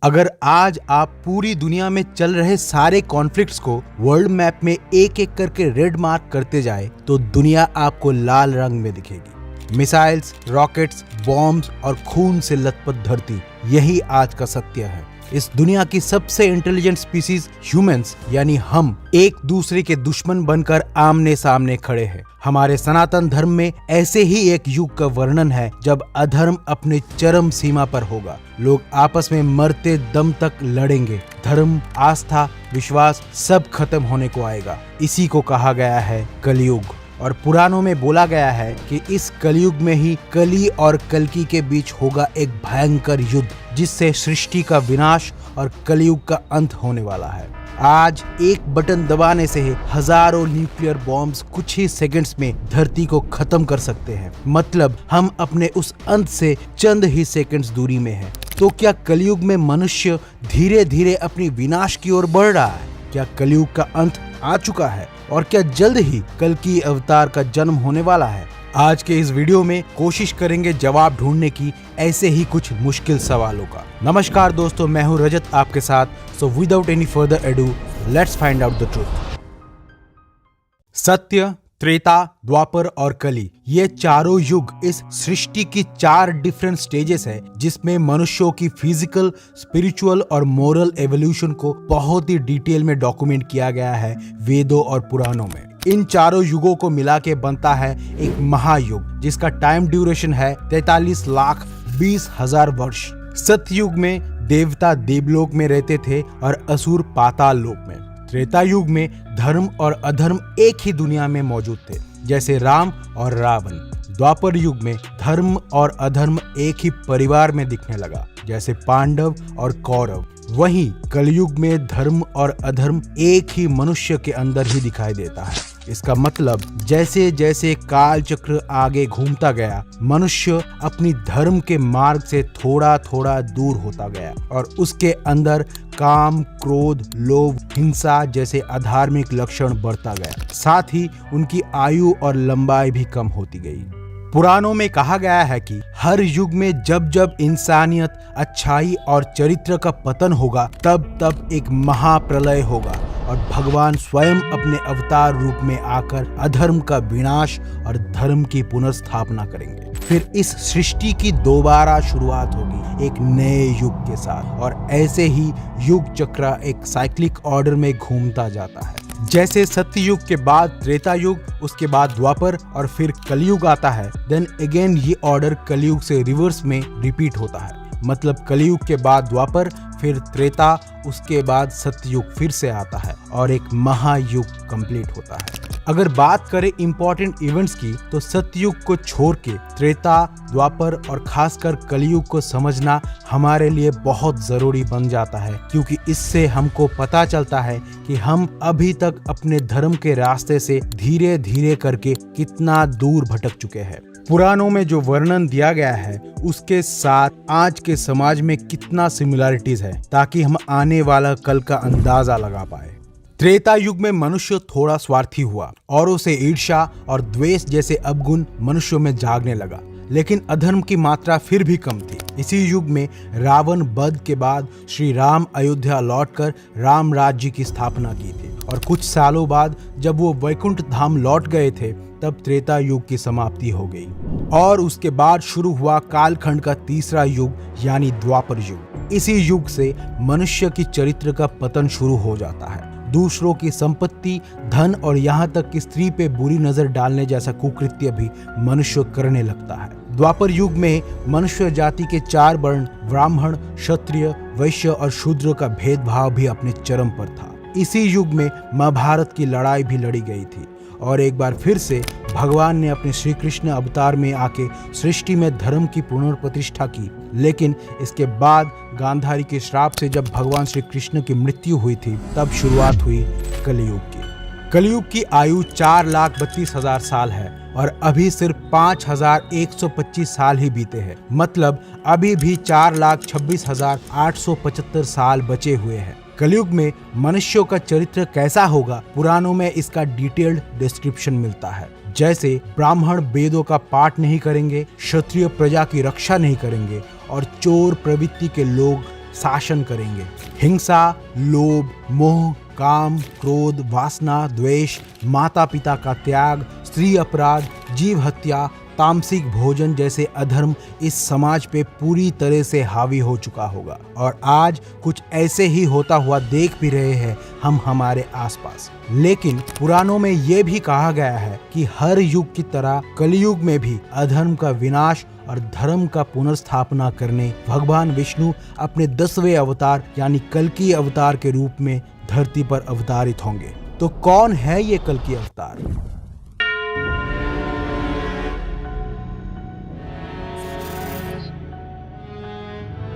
अगर आज आप पूरी दुनिया में चल रहे सारे कॉन्फ्लिक्ट्स को वर्ल्ड मैप में एक एक करके रेड मार्क करते जाए तो दुनिया आपको लाल रंग में दिखेगी। मिसाइल्स, रॉकेट्स, बॉम्ब्स और खून से लथपथ धरती, यही आज का सत्य है। इस दुनिया की सबसे इंटेलिजेंट स्पीसीज ह्यूमंस यानी हम एक दूसरे के दुश्मन बनकर आमने सामने खड़े हैं। हमारे सनातन धर्म में ऐसे ही एक युग का वर्णन है जब अधर्म अपने चरम सीमा पर होगा। लोग आपस में मरते दम तक लड़ेंगे। धर्म, आस्था, विश्वास सब खत्म होने को आएगा। इसी को कहा गया है कलयुग। और पुराणों में बोला गया है कि इस कलयुग में ही कली और कल्कि के बीच होगा एक भयंकर युद्ध, जिससे सृष्टि का विनाश और कलयुग का अंत होने वाला है। आज एक बटन दबाने से हजारों न्यूक्लियर बॉम्ब्स कुछ ही सेकंड्स में धरती को खत्म कर सकते हैं। मतलब हम अपने उस अंत से चंद ही सेकंड्स दूरी में हैं। तो क्या कलयुग में मनुष्य धीरे धीरे अपनी विनाश की ओर बढ़ रहा है? क्या कलयुग का अंत आ चुका है? और क्या जल्द ही कल्कि अवतार का जन्म होने वाला है? आज के इस वीडियो में कोशिश करेंगे जवाब ढूंढने की ऐसे ही कुछ मुश्किल सवालों का। नमस्कार दोस्तों, मैं हूं रजत आपके साथ। So without any further edu, let's find out the truth. सत्य, त्रेता, द्वापर और कली, ये चारों युग इस सृष्टि की 4 डिफरेंट स्टेजेस है जिसमें मनुष्यों की फिजिकल, स्पिरिचुअल और मोरल एवोल्यूशन को बहुत ही डिटेल में डॉक्यूमेंट किया गया है वेदों और पुराणों में। इन चारों युगों को मिला के बनता है एक महायुग जिसका टाइम ड्यूरेशन है 43,20,000 वर्ष। सतयुग में देवता देवलोक में रहते थे और असुर पाताल लोक में। त्रेता युग में धर्म और अधर्म एक ही दुनिया में मौजूद थे, जैसे राम और रावण। द्वापर युग में धर्म और अधर्म एक ही परिवार में दिखने लगा, जैसे पांडव और कौरव। वहीं कलयुग में धर्म और अधर्म एक ही मनुष्य के अंदर ही दिखाई देता है। इसका मतलब जैसे जैसे काल चक्र आगे घूमता गया, मनुष्य अपनी धर्म के मार्ग से थोड़ा थोड़ा दूर होता गया और उसके अंदर काम, क्रोध, लोभ, हिंसा जैसे अधार्मिक लक्षण बढ़ता गया। साथ ही उनकी आयु और लंबाई भी कम होती गई। पुराणों में कहा गया है कि हर युग में जब जब इंसानियत, अच्छाई और चरित्र का पतन होगा, तब तब एक महाप्रलय होगा और भगवान स्वयं अपने अवतार रूप में आकर अधर्म का विनाश और धर्म की पुनर्स्थापना करेंगे। फिर इस सृष्टि की दोबारा शुरुआत होगी एक नए युग के साथ। और ऐसे ही युग चक्र एक साइक्लिक ऑर्डर में घूमता जाता है। जैसे सत्ययुग के बाद त्रेता युग, उसके बाद द्वापर और फिर कलयुग आता है, देन अगेन ये ऑर्डर कलयुग से रिवर्स में रिपीट होता है। मतलब कलयुग के बाद द्वापर, फिर त्रेता, उसके बाद सत्ययुग फिर से आता है और एक महायुग कंप्लीट होता है। अगर बात करें इंपॉर्टेंट इवेंट्स की, तो सत्ययुग को छोड़ के त्रेता, द्वापर और खासकर कलयुग को समझना हमारे लिए बहुत जरूरी बन जाता है, क्योंकि इससे हमको पता चलता है कि हम अभी तक अपने धर्म के रास्ते से धीरे धीरे करके कितना दूर भटक चुके हैं। पुराणों में जो वर्णन दिया गया है उसके साथ आज के समाज में कितना सिमिलरिटीज है, ताकि हम आने वाला कल का अंदाजा लगा पाए। त्रेता युग में मनुष्य थोड़ा स्वार्थी हुआ और उसे ईर्ष्या और द्वेष जैसे अवगुण मनुष्यों में जागने लगा, लेकिन अधर्म की मात्रा फिर भी कम थी। इसी युग में रावण वध के बाद श्री राम अयोध्या लौटकर राम राज्य की स्थापना की थी और कुछ सालों बाद जब वो वैकुंठ धाम लौट गए थे, तब त्रेता युग की समाप्ति हो गई और उसके बाद शुरू हुआ कालखंड का तीसरा युग यानी द्वापर युग। इसी युग से मनुष्य की चरित्र का पतन शुरू हो जाता है। दूसरों की संपत्ति, धन और यहाँ तक कि स्त्री पे बुरी नजर डालने जैसा कुकृत्य भी मनुष्य करने लगता है। द्वापर युग में मनुष्य जाति के 4 वर्ण ब्राह्मण, क्षत्रिय, वैश्य और शूद्र का भेदभाव भी अपने चरम पर था। इसी युग में महाभारत की लड़ाई भी लड़ी गई थी और एक बार फिर से भगवान ने अपने श्री कृष्ण अवतार में आके सृष्टि में धर्म की पुनर्प्रतिष्ठा की। लेकिन इसके बाद गांधारी के श्राप से जब भगवान श्री कृष्ण की मृत्यु हुई थी, तब शुरुआत हुई कलयुग की। कलयुग की आयु 4,32,000 साल है और अभी सिर्फ 5,125 साल ही बीते हैं। मतलब अभी भी 4,26,875 साल बचे हुए हैं। कलयुग में मनुष्यों का चरित्र कैसा होगा, पुराणों में इसका डिटेल्ड डिस्क्रिप्शन मिलता है। जैसे ब्राह्मण वेदों का पाठ नहीं करेंगे, क्षत्रिय प्रजा की रक्षा नहीं करेंगे और चोर प्रवृत्ति के लोग शासन करेंगे। हिंसा, लोभ, मोह, काम, क्रोध, वासना, द्वेष, माता पिता का त्याग, स्त्री अपराध, जीव हत्या, तामसिक भोजन जैसे अधर्म इस समाज पे पूरी तरह से हावी हो चुका होगा। और आज कुछ ऐसे ही होता हुआ देख भी रहे हैं हम हमारे आसपास। लेकिन पुराणों में ये भी कहा गया है कि हर युग की तरह कलयुग में भी अधर्म का विनाश और धर्म का पुनर्स्थापना करने भगवान विष्णु अपने 10वें अवतार यानी कल्कि अवतार के रूप में धरती पर अवतारित होंगे। तो कौन है ये कल्कि अवतार?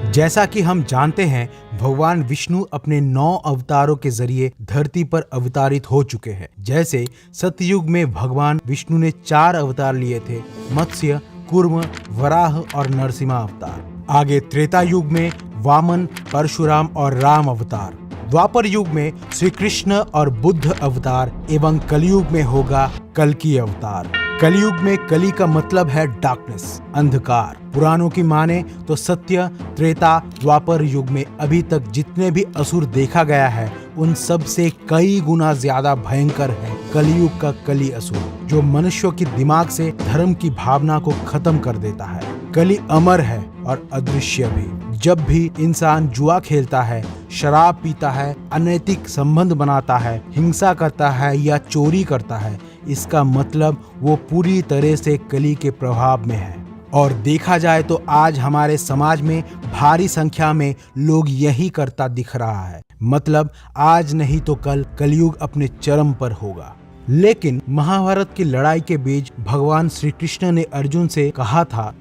जैसा कि हम जानते हैं, भगवान विष्णु अपने 9 अवतारों के जरिए धरती पर अवतारित हो चुके हैं। जैसे सतयुग में भगवान विष्णु ने 4 अवतार लिए थे, मत्स्य, कूर्म, वराह और नरसिंह अवतार। आगे त्रेता युग में वामन, परशुराम और राम अवतार। द्वापर युग में श्री कृष्ण और बुद्ध अवतार एवं कलयुग में होगा कल्कि अवतार। कलयुग में कली का मतलब है डार्कनेस, अंधकार। पुराणों की माने तो सत्य, त्रेता, द्वापर युग में अभी तक जितने भी असुर देखा गया है उन सब से कई गुना ज्यादा भयंकर है कलयुग का कली असुर, जो मनुष्यों की दिमाग से धर्म की भावना को खत्म कर देता है। कली अमर है और अदृश्य भी। जब भी इंसान जुआ खेलता है, शराब पीता है, अनैतिक संबंध बनाता है, हिंसा करता है या चोरी करता है, इसका मतलब वो पूरी तरह से कली के प्रभाव में है। और देखा जाए तो आज हमारे समाज में भारी संख्या में लोग यही करता दिख रहा है। मतलब आज नहीं तो कल कलयुग अपने चरम पर होगा। लेकिन महाभारत की लड़ाई के बीच भगवान श्री कृष्ण ने अर्जुन से कहा था,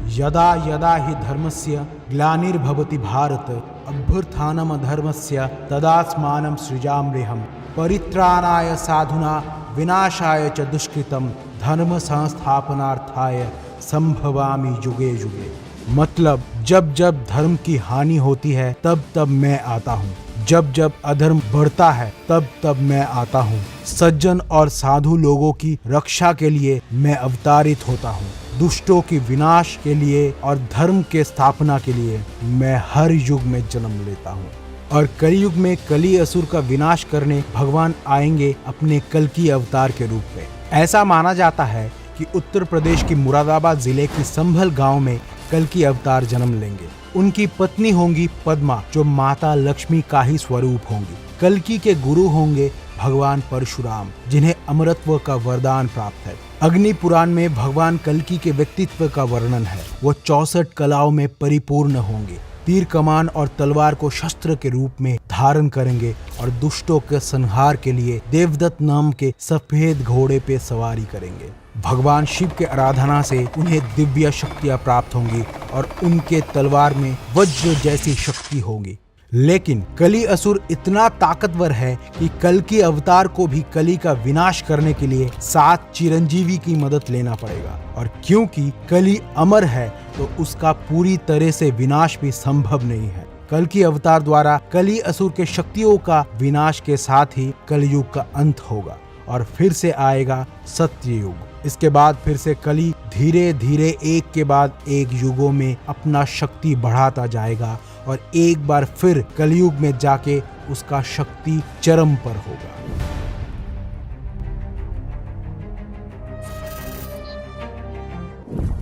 यदा यदा हि धर्मस्य ग्लानिर्भवति भारत अभ्युत्थानम् अधर्मस्य तदात्मानं सृजाम्यहम् परित्राणाय साधुना विनाशाय च दुष्कृतम् धर्म संस्थापनार्थाय संभवामि युगे युगे। मतलब जब जब धर्म की हानि होती है तब तब मैं आता हूँ, जब जब अधर्म बढ़ता है तब तब मैं आता हूँ। सज्जन और साधु लोगों की रक्षा के लिए मैं अवतारित होता हूँ। दुष्टों की विनाश के लिए और धर्म के स्थापना के लिए मैं हर युग में जन्म लेता हूँ। और कलयुग में कली असुर का विनाश करने भगवान आएंगे अपने कल्कि अवतार के रूप में। ऐसा माना जाता है कि उत्तर प्रदेश की मुरादाबाद जिले की संभल गांव में कल्कि अवतार जन्म लेंगे। उनकी पत्नी होंगी पद्मा, जो माता लक्ष्मी का ही स्वरूप होंगी। कल्कि के गुरु होंगे भगवान परशुराम, जिन्हें अमरत्व का वरदान प्राप्त है। अग्नि पुराण में भगवान कल्कि के व्यक्तित्व का वर्णन है। वो 64 कलाओं में परिपूर्ण होंगे। तीर कमान और तलवार को शस्त्र के रूप में धारण करेंगे और दुष्टों के संहार के लिए देवदत्त नाम के सफेद घोड़े पे सवारी करेंगे। भगवान शिव के आराधना से उन्हें दिव्य शक्तियां प्राप्त होंगी और उनके तलवार में वज्र जैसी शक्ति होगी। लेकिन कली असुर इतना ताकतवर है कि कल्कि अवतार को भी कली का विनाश करने के लिए 7 चिरंजीवी की मदद लेना पड़ेगा। और क्योंकि कली अमर है तो उसका पूरी तरह से विनाश भी संभव नहीं है। कल्कि अवतार द्वारा कली असुर के शक्तियों का विनाश के साथ ही कलयुग का अंत होगा और फिर से आएगा सत्ययुग। इसके बाद फिर से कली धीरे धीरे एक के बाद एक युगों में अपना शक्ति बढ़ाता जाएगा और एक बार फिर कलयुग में जाके उसका शक्ति चरम पर होगा।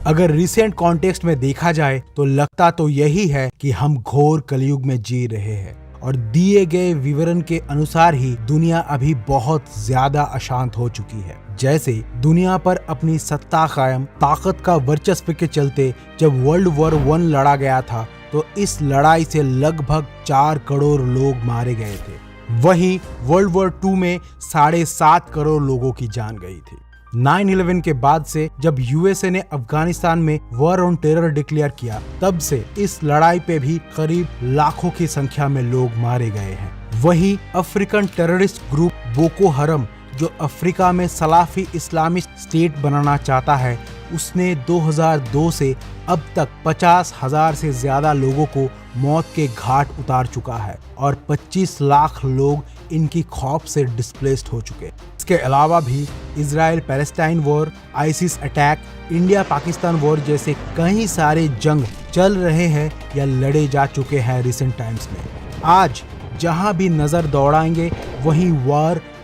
अगर रिसेंट कॉन्टेक्स्ट में देखा जाए तो लगता तो यही है कि हम घोर कलयुग में जी रहे हैं और दिए गए विवरण के अनुसार ही दुनिया अभी बहुत ज्यादा अशांत हो चुकी है। जैसे दुनिया पर अपनी सत्ता कायम, ताकत का वर्चस्व के चलते जब वर्ल्ड वॉर 1 लड़ा गया था तो इस लड़ाई से लगभग 4 करोड़ लोग मारे गए थे। वहीं वर्ल्ड वॉर 2 में 7.5 करोड़ लोगों की जान गई थी। 9/11 के बाद से जब यूएसए ने अफगानिस्तान में वॉर ऑन टेरर डिक्लेयर किया, तब से इस लड़ाई पे भी करीब लाखों की संख्या में लोग मारे गए हैं। वहीं अफ्रीकन टेररिस्ट ग्रुप बोको हरम, जो अफ्रीका में सलाफी इस्लामिक स्टेट बनाना चाहता है, उसने 2002 से अब तक 50,000 से ज्यादा लोगों को मौत के घाट उतार चुका है और 25 लाख लोग इनकी खौफ से डिस्प्लेस्ड हो चुके। इसके अलावा भी Israel Palestine war, ISIS attack, India Pakistan war जैसे कई सारे जंग चल रहे हैं या लड़े जा चुके हैं रिसेंट टाइम्स में। आज जहां भी नजर दौड़ाएंगे वहीं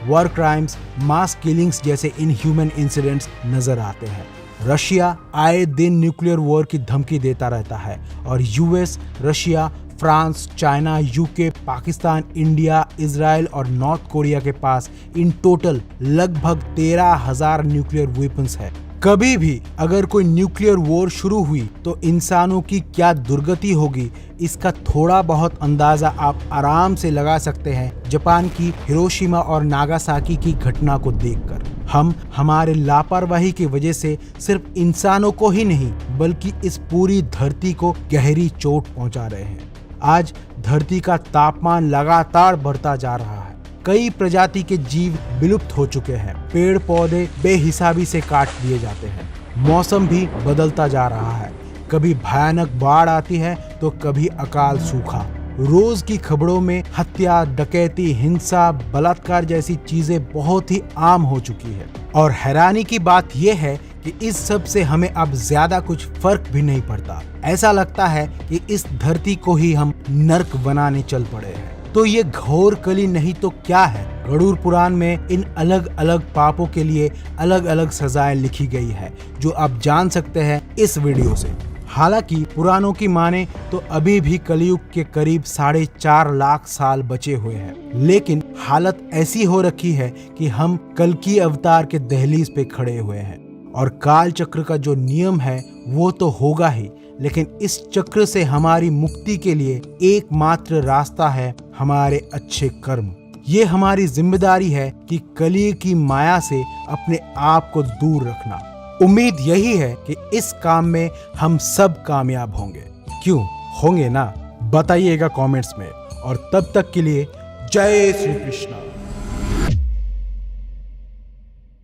वॉर क्राइम्स, मास किलिंग्स जैसे इनह्यूमन इंसिडेंट्स नजर आते हैं। रशिया आए दिन न्यूक्लियर वॉर की धमकी देता रहता है और US, Russia, France, China, UK, Pakistan, India, Israel और नॉर्थ कोरिया के पास इन टोटल लगभग 13,000 न्यूक्लियर वेपन्स है। कभी भी अगर कोई न्यूक्लियर वॉर शुरू हुई तो इंसानों की क्या दुर्गति होगी, इसका थोड़ा बहुत अंदाजा आप आराम से लगा सकते हैं जापान की हिरोशिमा और नागासाकी की घटना को देखकर। हम हमारे लापरवाही की वजह से सिर्फ इंसानों को ही नहीं बल्कि इस पूरी धरती को गहरी चोट पहुंचा रहे हैं। आज धरती का तापमान लगातार बढ़ता जा रहा है। कई प्रजाति के जीव विलुप्त हो चुके हैं। पेड़ पौधे बेहिसाबी से काट दिए जाते हैं। मौसम भी बदलता जा रहा है। कभी भयानक बाढ़ आती है तो कभी अकाल सूखा। रोज की खबरों में हत्या, डकैती, हिंसा, बलात्कार जैसी चीजें बहुत ही आम हो चुकी है। और हैरानी की बात यह है कि इस सब से हमें अब ज्यादा कुछ फर्क भी नहीं पड़ता। ऐसा लगता है कि इस धरती को ही हम नर्क बनाने चल पड़े हैं। तो ये घोर कली नहीं तो क्या है? गरुड़ पुराण में इन अलग अलग पापों के लिए अलग अलग सजाएं लिखी गई है जो आप जान सकते हैं इस वीडियो से। हालांकि पुराणों की माने तो अभी भी कलयुग के करीब 4.5 लाख साल बचे हुए हैं, लेकिन हालत ऐसी हो रखी है कि हम कल्कि अवतार के दहलीज पे खड़े हुए हैं। और काल चक्र का जो नियम है वो तो होगा ही, लेकिन इस चक्र से हमारी मुक्ति के लिए एकमात्र रास्ता है हमारे अच्छे कर्म। ये हमारी जिम्मेदारी है कि कली की माया से अपने आप को दूर रखना। उम्मीद यही है कि इस काम में हम सब कामयाब होंगे। क्यों होंगे ना? बताइएगा कमेंट्स में। और तब तक के लिए जय श्री कृष्ण।